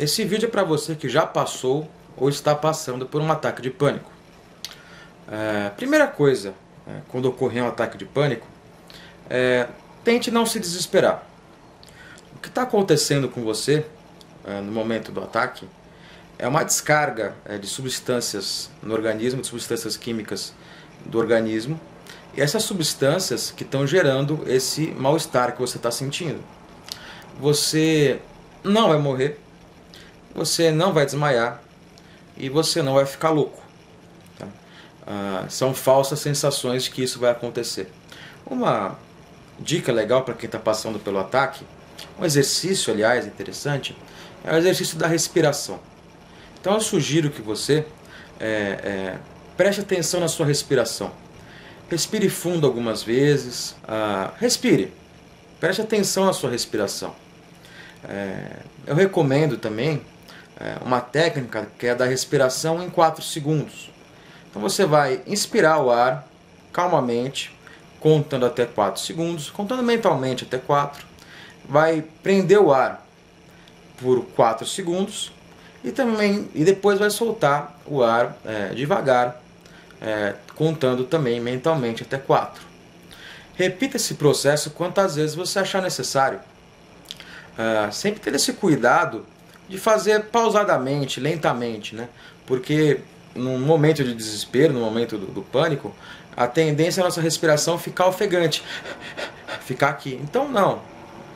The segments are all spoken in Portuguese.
Esse vídeo é para você que já passou ou está passando por um ataque de pânico. Primeira coisa, quando ocorrer um ataque de pânico, tente não se desesperar. O que está acontecendo com você no momento do ataque é uma descarga de substâncias no organismo, de substâncias químicas do organismo, e essas substâncias que estão gerando esse mal-estar que você está sentindo. Você não vai morrer, você não vai desmaiar e você não vai ficar louco. Tá? São falsas sensações de que isso vai acontecer. Uma dica legal para quem está passando pelo ataque, um exercício, aliás, interessante, é o exercício da respiração. Então eu sugiro que você preste atenção na sua respiração. Respire fundo algumas vezes. Respire. Preste atenção na sua respiração. Eu recomendo também uma técnica que é da respiração em 4 segundos. Então você vai inspirar o ar calmamente, contando até 4 segundos, contando mentalmente até 4. Vai prender o ar por 4 segundos e depois vai soltar o ar devagar, contando também mentalmente até 4. Repita esse processo quantas vezes você achar necessário. Sempre ter esse cuidado de fazer pausadamente, lentamente, né? Porque num momento de desespero, no momento do pânico, a tendência é a nossa respiração ficar ofegante, ficar aqui. Então não,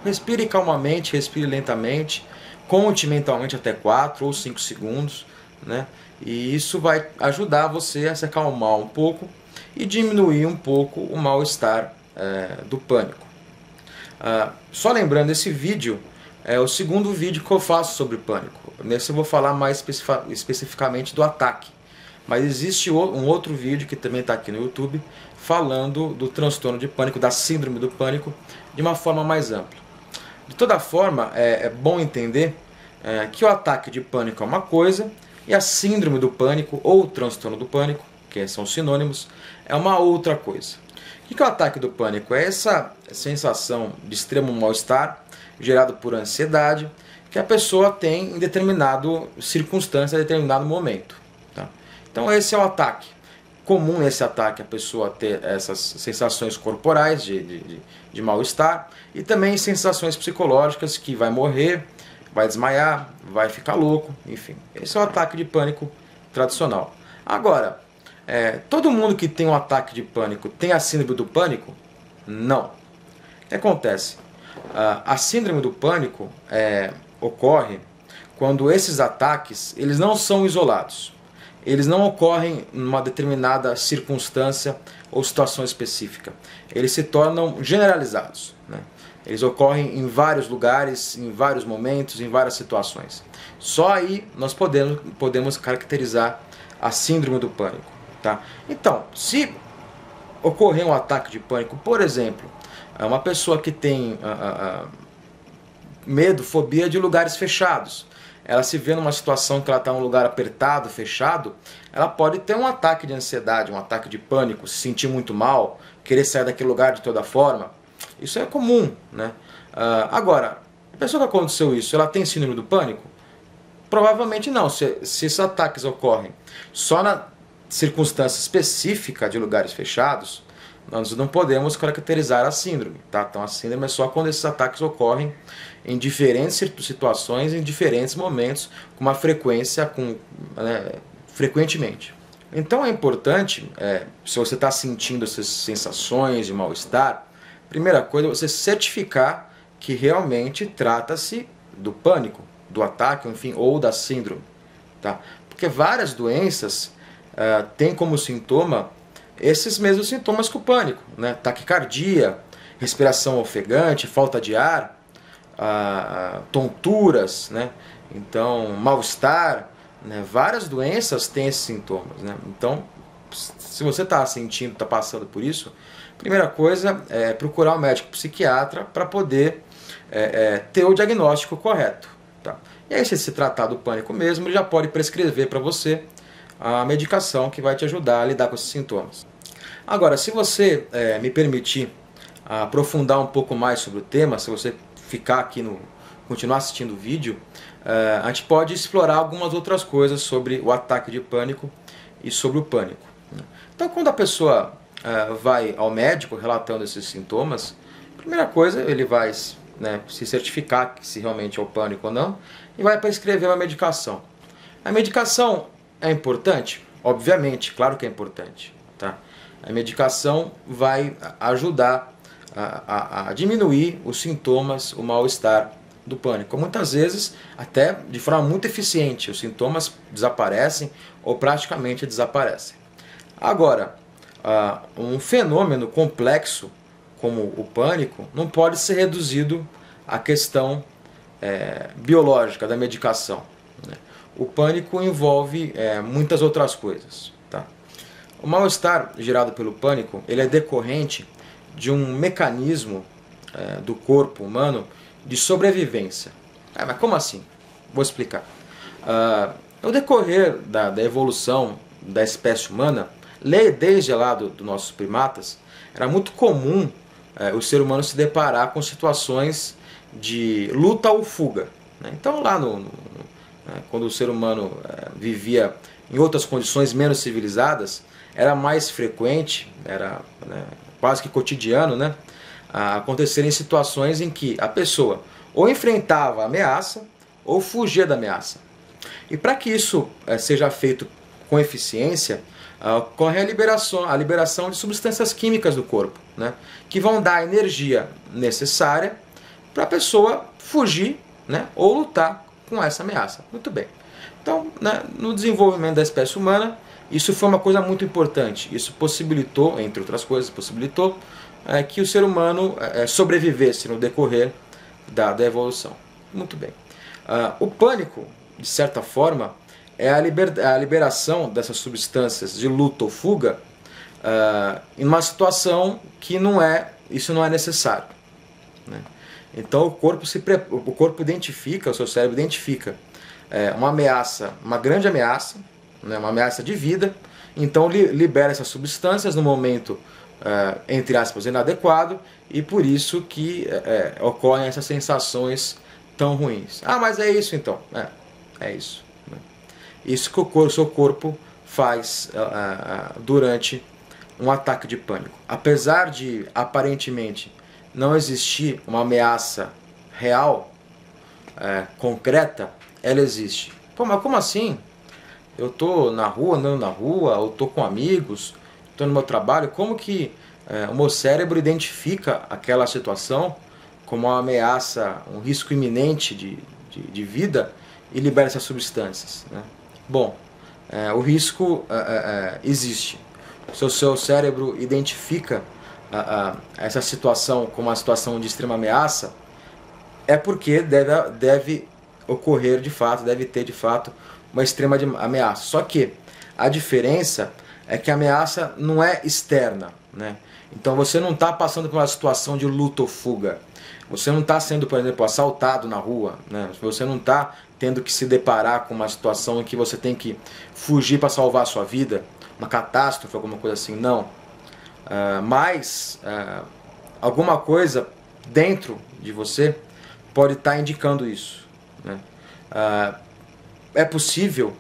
respire calmamente, respire lentamente, conte mentalmente até 4 ou 5 segundos, né? E isso vai ajudar você a se acalmar um pouco e diminuir um pouco o mal-estar do pânico. Só lembrando, esse vídeo é o segundo vídeo que eu faço sobre pânico. Nesse eu vou falar mais especificamente do ataque. Mas existe um outro vídeo que também está aqui no YouTube falando do transtorno de pânico, da síndrome do pânico, de uma forma mais ampla. De toda forma, é bom entender que o ataque de pânico é uma coisa e a síndrome do pânico ou transtorno do pânico, que são sinônimos, é uma outra coisa. O que é o ataque do pânico? É essa sensação de extremo mal-estar gerado por ansiedade que a pessoa tem em determinada circunstância, em determinado momento. Tá? Então esse é o ataque. Comum nesse ataque a pessoa ter essas sensações corporais de mal-estar e também sensações psicológicas que vai morrer, vai desmaiar, vai ficar louco, enfim. Esse é o ataque de pânico tradicional. Agora, todo mundo que tem um ataque de pânico tem a síndrome do pânico? Não. O que acontece? A síndrome do pânico ocorre quando esses ataques eles não são isolados. Eles não ocorrem em uma determinada circunstância ou situação específica. Eles se tornam generalizados, né? Eles ocorrem em vários lugares, em vários momentos, em várias situações. Só aí nós podemos caracterizar a síndrome do pânico. Tá? Então, se ocorrer um ataque de pânico, por exemplo, uma pessoa que tem medo, fobia de lugares fechados, ela se vê numa situação que ela está em um lugar apertado, fechado, ela pode ter um ataque de ansiedade, um ataque de pânico, se sentir muito mal, querer sair daquele lugar de toda forma. Isso é comum, né? Agora, a pessoa que aconteceu isso, ela tem síndrome do pânico? Provavelmente não. Se esses ataques ocorrem só na circunstância específica de lugares fechados, nós não podemos caracterizar a síndrome. Tá? Então a síndrome é só quando esses ataques ocorrem em diferentes situações, em diferentes momentos, com uma frequência, frequentemente. Então é importante, se você está sentindo essas sensações de mal-estar, primeira coisa é você certificar que realmente trata-se do pânico, do ataque, enfim, ou da síndrome. Tá? Porque várias doenças têm como sintoma esses mesmos sintomas que o pânico, né? Taquicardia, respiração ofegante, falta de ar, tonturas, né? Então, mal-estar, né? Várias doenças têm esses sintomas, né? Então, se você está sentindo, está passando por isso, primeira coisa é procurar um médico psiquiatra para poder ter o diagnóstico correto. Tá? E aí, se tratar do pânico mesmo, ele já pode prescrever para você a medicação que vai te ajudar a lidar com esses sintomas. Agora, se você me permitir aprofundar um pouco mais sobre o tema, se você ficar aqui continuar assistindo o vídeo, a gente pode explorar algumas outras coisas sobre o ataque de pânico e sobre o pânico. Então, quando a pessoa vai ao médico relatando esses sintomas, a primeira coisa, ele vai, né, se certificar se realmente é o pânico ou não, e vai prescrever uma medicação. A medicação é importante? Obviamente, claro que é importante. Tá? A medicação vai ajudar a diminuir os sintomas, o mal-estar do pânico. Muitas vezes, até de forma muito eficiente, os sintomas desaparecem ou praticamente desaparecem. Agora, um fenômeno complexo como o pânico não pode ser reduzido à questão biológica da medicação. Né? O pânico envolve muitas outras coisas. Tá? O mal-estar gerado pelo pânico ele é decorrente de um mecanismo do corpo humano de sobrevivência. Mas como assim? Vou explicar. No decorrer da evolução da espécie humana, desde lá dos nossos primatas, era muito comum o ser humano se deparar com situações de luta ou fuga. Né? Então lá quando o ser humano vivia em outras condições menos civilizadas, era mais frequente, era quase que cotidiano, né, acontecerem situações em que a pessoa ou enfrentava a ameaça ou fugia da ameaça. E para que isso seja feito com eficiência, ocorre a liberação de substâncias químicas do corpo, né, que vão dar a energia necessária para a pessoa fugir, né, ou lutar com essa ameaça. Muito bem. Então, né, no desenvolvimento da espécie humana, isso foi uma coisa muito importante. Isso possibilitou, entre outras coisas, que o ser humano sobrevivesse no decorrer da evolução. Muito bem. O pânico, de certa forma, é a liberação dessas substâncias de luta ou fuga em uma situação que isso não é necessário. Né? Então o corpo identifica, o seu cérebro identifica uma ameaça, uma grande ameaça, né, uma ameaça de vida, então libera essas substâncias no momento, entre aspas, inadequado, e por isso que ocorrem essas sensações tão ruins. Mas é isso então? É isso. Né? Isso que o seu corpo faz durante um ataque de pânico. Apesar de, aparentemente, não existir uma ameaça real, concreta, ela existe. Pô, mas como assim? Eu estou na rua, andando na rua, eu estou com amigos, estou no meu trabalho, como que o meu cérebro identifica aquela situação como uma ameaça, um risco iminente de vida e libera essas substâncias? Né? Bom, o risco existe. Se o seu cérebro identifica essa situação como uma situação de extrema ameaça, é porque deve ocorrer de fato, deve ter de fato uma extrema ameaça. Só que a diferença é que a ameaça não é externa, né? Então você não está passando por uma situação de luta ou fuga. Você não está sendo, por exemplo, assaltado na rua, né? Você não está tendo que se deparar com uma situação em que você tem que fugir para salvar a sua vida, uma catástrofe, alguma coisa assim, não. Mas alguma coisa dentro de você pode estar indicando isso, né? É possível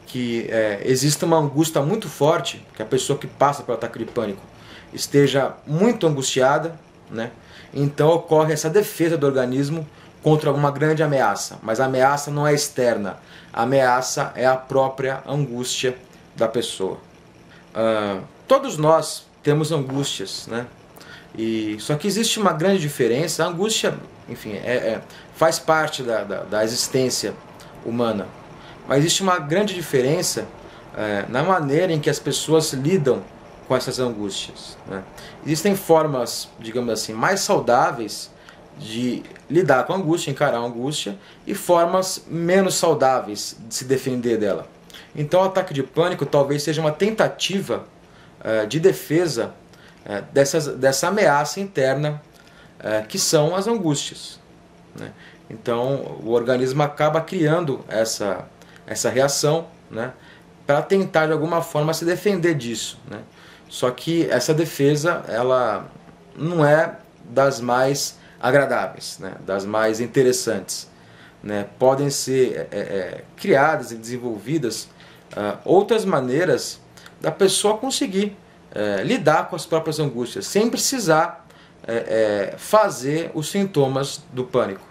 que exista uma angústia muito forte, que a pessoa que passa pelo ataque de pânico esteja muito angustiada, né? Então ocorre essa defesa do organismo contra uma grande ameaça, mas a ameaça não é externa, a ameaça é a própria angústia da pessoa. Todos nós temos angústias, né? Só que existe uma grande diferença. A angústia, enfim, faz parte da existência humana, mas existe uma grande diferença na maneira em que as pessoas lidam com essas angústias, né? Existem formas, digamos assim, mais saudáveis de lidar com a angústia, encarar a angústia, e formas menos saudáveis de se defender dela. Então o ataque de pânico talvez seja uma tentativa de defesa dessa ameaça interna que são as angústias, né? Então o organismo acaba criando essa reação, né, para tentar de alguma forma se defender disso, né? Só que essa defesa ela não é das mais agradáveis, né, das mais interessantes. né, podem ser criadas e desenvolvidas outras maneiras da pessoa conseguir lidar com as próprias angústias, sem precisar fazer os sintomas do pânico.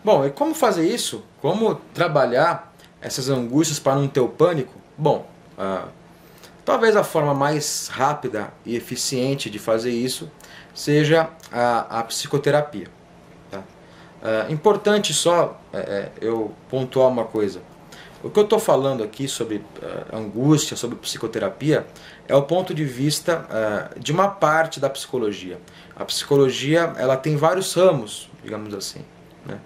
Bom, e como fazer isso? Como trabalhar essas angústias para não ter o pânico? Bom, talvez a forma mais rápida e eficiente de fazer isso seja a psicoterapia. Tá? Importante só eu pontuar uma coisa. O que eu estou falando aqui sobre angústia, sobre psicoterapia, é o ponto de vista de uma parte da psicologia. A psicologia ela tem vários ramos, digamos assim, né?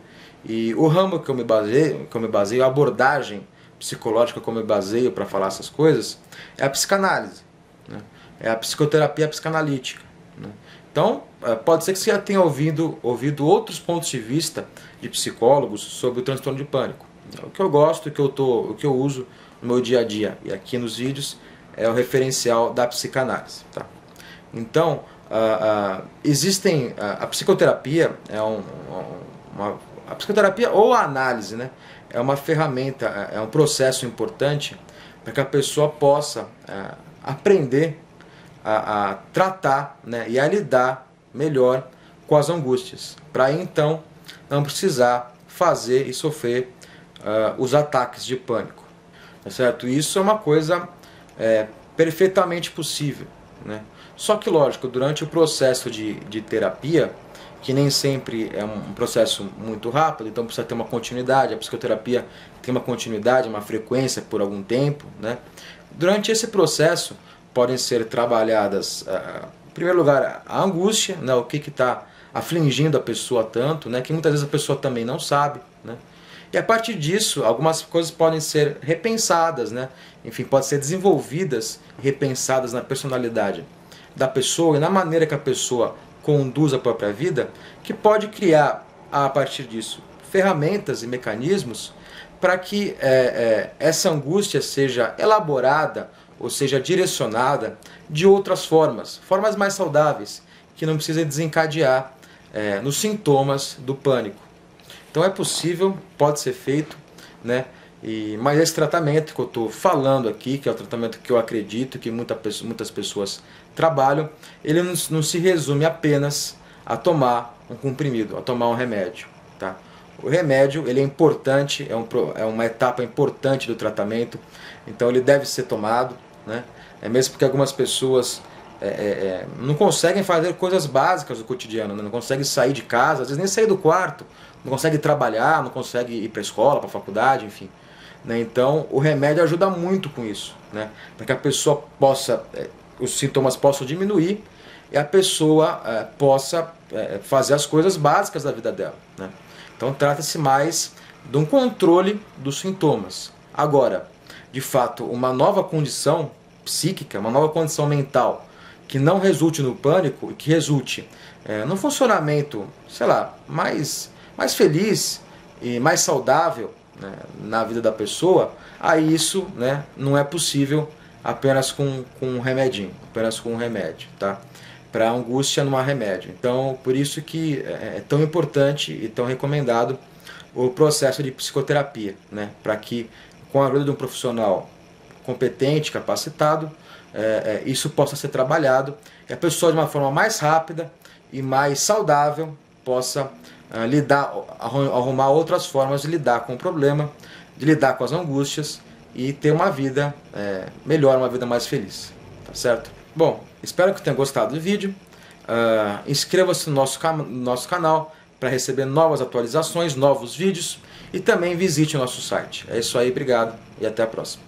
E o ramo que eu me baseio, a abordagem psicológica que eu me baseio para falar essas coisas, é a psicanálise, né? É a psicoterapia psicanalítica, né? Então, pode ser que você já tenha ouvido outros pontos de vista de psicólogos sobre o transtorno de pânico. O que eu gosto, o que eu uso no meu dia a dia e aqui nos vídeos é o referencial da psicanálise. Tá? Então, a psicoterapia a psicoterapia ou a análise, né, é uma ferramenta, é um processo importante para que a pessoa possa aprender a tratar, né, e a lidar melhor com as angústias, para então não precisar fazer e sofrer os ataques de pânico. Tá certo? Isso é uma coisa perfeitamente possível, né? Só que, lógico, durante o processo de terapia, que nem sempre é um processo muito rápido, então precisa ter uma continuidade, a psicoterapia tem uma continuidade, uma frequência por algum tempo, né? Durante esse processo podem ser trabalhadas, em primeiro lugar, a angústia, né? O que está afligindo a pessoa tanto, né? Que muitas vezes a pessoa também não sabe, né? E a partir disso, algumas coisas podem ser repensadas, né? Enfim, podem ser desenvolvidas e repensadas na personalidade da pessoa e na maneira que a pessoa conduz a própria vida, que pode criar, a partir disso, ferramentas e mecanismos para que essa angústia seja elaborada ou seja direcionada de outras formas mais saudáveis, que não precisa desencadear nos sintomas do pânico. Então é possível, pode ser feito, né? Mas esse tratamento que eu estou falando aqui, que é o tratamento que eu acredito que muitas pessoas trabalham, ele não se resume apenas a tomar um comprimido, a tomar um remédio. Tá? O remédio ele é importante, é uma etapa importante do tratamento, então ele deve ser tomado, né? Mesmo porque algumas pessoas não conseguem fazer coisas básicas do cotidiano, né? Não conseguem sair de casa, às vezes nem sair do quarto, não conseguem trabalhar, não conseguem ir para a escola, para a faculdade, enfim. Né? Então o remédio ajuda muito com isso, né? Para que a pessoa possa, os sintomas possam diminuir e a pessoa possa fazer as coisas básicas da vida dela, né? Então trata-se mais de um controle dos sintomas. Agora, de fato, uma nova condição psíquica, uma nova condição mental que não resulte no pânico e que resulte num funcionamento, sei lá, mais feliz e mais saudável, né, na vida da pessoa, aí isso, né, não é possível apenas com um remedinho, apenas com um remédio, tá? Para a angústia não há remédio. Então, por isso que é tão importante e tão recomendado o processo de psicoterapia, né? Para que, com a ajuda de um profissional competente, capacitado, isso possa ser trabalhado e a pessoa, de uma forma mais rápida e mais saudável, possa arrumar outras formas de lidar com o problema, de lidar com as angústias e ter uma vida melhor, uma vida mais feliz. Tá certo? Bom, espero que tenha gostado do vídeo. Inscreva-se no nosso canal para receber novas atualizações, novos vídeos e também visite o nosso site. É isso aí, obrigado e até a próxima.